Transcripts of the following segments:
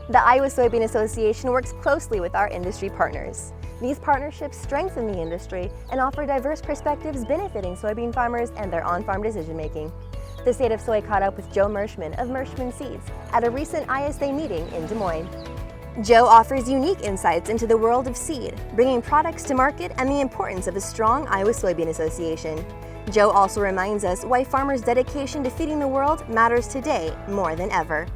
The Iowa Soybean Association works closely with our industry partners. These partnerships strengthen the industry and offer diverse perspectives benefiting soybean farmers and their on-farm decision-making. The State of Soy caught up with Joe Merschman of Merschman Seeds at a recent ISA meeting in Des Moines. Joe offers unique insights into the world of seed, bringing products to market and the importance of a strong Iowa Soybean Association. Joe also reminds us why farmers' dedication to feeding the world matters today more than ever.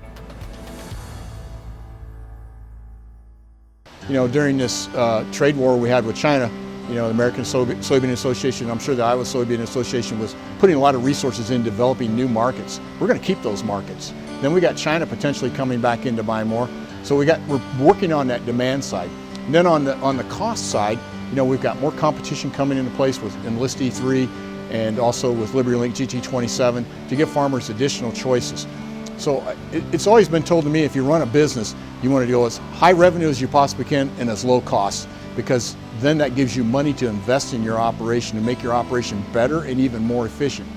You know, during this trade war we had with China, you know, the American Soybean Association, I'm sure the Iowa Soybean Association was putting a lot of resources in developing new markets. We're going to keep those markets. Then we got China potentially coming back in to buy more. So we're working on that demand side. And then on the cost side, you know, we've got more competition coming into place with Enlist E3 and also with LibertyLink GT27 to give farmers additional choices. So it's always been told to me, if you run a business, you want to go as high revenue as you possibly can and as low cost, because then that gives you money to invest in your operation and make your operation better and even more efficient.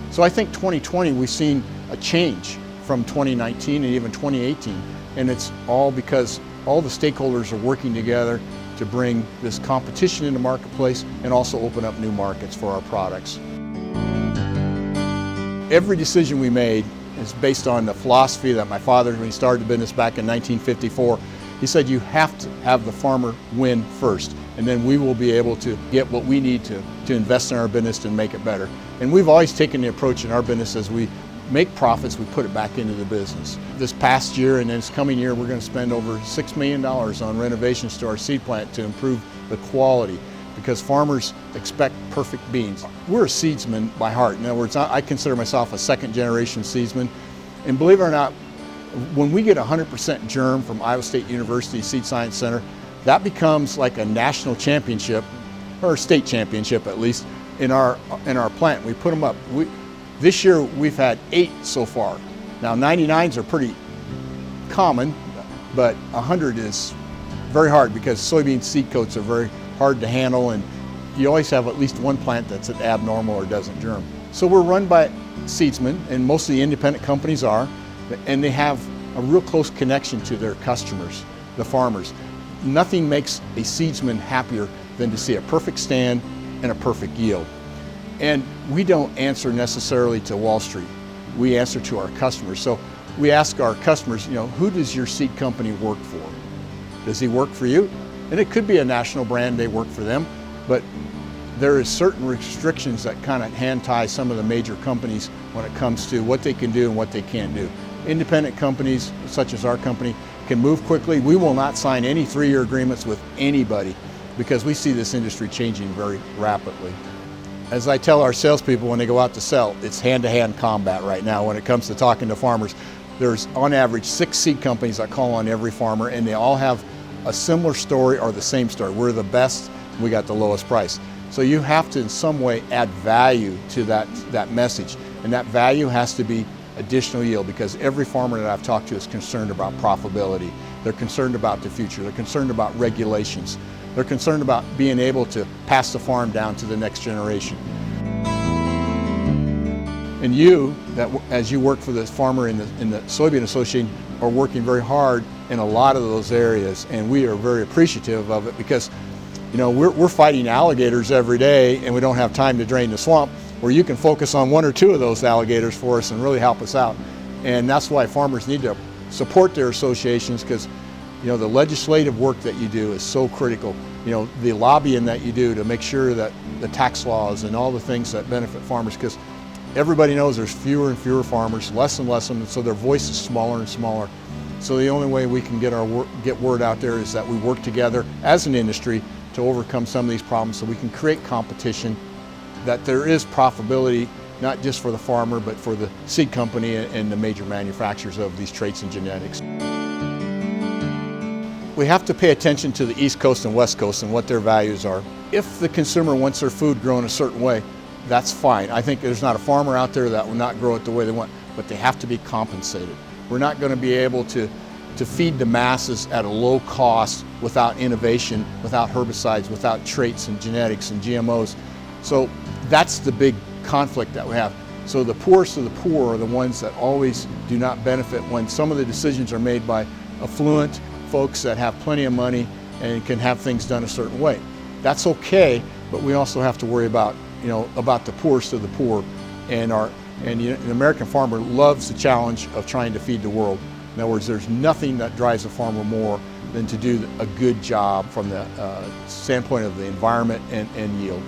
So I think 2020 we've seen a change from 2019 and even 2018, and it's all because all the stakeholders are working together to bring this competition in the marketplace and also open up new markets for our products. Every decision we made is based on the philosophy that my father, when he started the business back in 1954, he said you have to have the farmer win first, and then we will be able to get what we need to invest in our business and make it better. And we've always taken the approach in our business, as we make profits, we put it back into the business. This past year and this coming year, we're going to spend over $6 million on renovations to our seed plant to improve the quality, because farmers expect perfect beans. We're a seedsman by heart. In other words, I consider myself a second-generation seedsman. And believe it or not, when we get 100% germ from Iowa State University Seed Science Center, that becomes like a national championship, or a state championship at least, in our plant. We put them up. This year we've had 8 so far. Now 99s are pretty common, but 100 is very hard, because soybean seed coats are very hard to handle, and you always have at least one plant that's abnormal or doesn't germ. So we're run by seedsmen, and most of the independent companies are, and they have a real close connection to their customers, the farmers. Nothing makes a seedsman happier than to see a perfect stand and a perfect yield. And we don't answer necessarily to Wall Street. We answer to our customers. So we ask our customers, you know, who does your seed company work for? Does he work for you? And it could be a national brand, they work for them, but there is certain restrictions that kind of hand tie some of the major companies when it comes to what they can do and what they can't do. Independent companies, such as our company, can move quickly. We will not sign any 3-year agreements with anybody, because we see this industry changing very rapidly. As I tell our salespeople when they go out to sell, it's hand-to-hand combat right now when it comes to talking to farmers. There's on average 6 seed companies that call on every farmer, and they all have a similar story or the same story. We're the best, we got the lowest price. So you have to in some way add value to that message, and that value has to be additional yield, because every farmer that I've talked to is concerned about profitability. They're concerned about the future. They're concerned about regulations. They're concerned about being able to pass the farm down to the next generation. And you, as you work for the farmer in the Soybean Association, are working very hard in a lot of those areas, and we are very appreciative of it, because you know, we're fighting alligators every day, and we don't have time to drain the swamp, where you can focus on 1 or 2 of those alligators for us and really help us out. And that's why farmers need to support their associations, because you know, the legislative work that you do is so critical. You know, the lobbying that you do to make sure that the tax laws and all the things that benefit farmers, because everybody knows there's fewer and fewer farmers, less and less of them, and so their voice is smaller and smaller. So the only way we can get word out there is that we work together as an industry to overcome some of these problems, so we can create competition, that there is profitability, not just for the farmer, but for the seed company and the major manufacturers of these traits and genetics. We have to pay attention to the East Coast and West Coast and what their values are. If the consumer wants their food grown a certain way, that's fine. I think there's not a farmer out there that will not grow it the way they want, but they have to be compensated. We're not going to be able to feed the masses at a low cost without innovation, without herbicides, without traits and genetics and GMOs. So that's the big conflict that we have. So the poorest of the poor are the ones that always do not benefit when some of the decisions are made by affluent folks that have plenty of money and can have things done a certain way. That's okay, but we also have to worry about, about the poorest of the poor, and the American farmer loves the challenge of trying to feed the world. In other words, there's nothing that drives a farmer more than to do a good job from the standpoint of the environment and yield.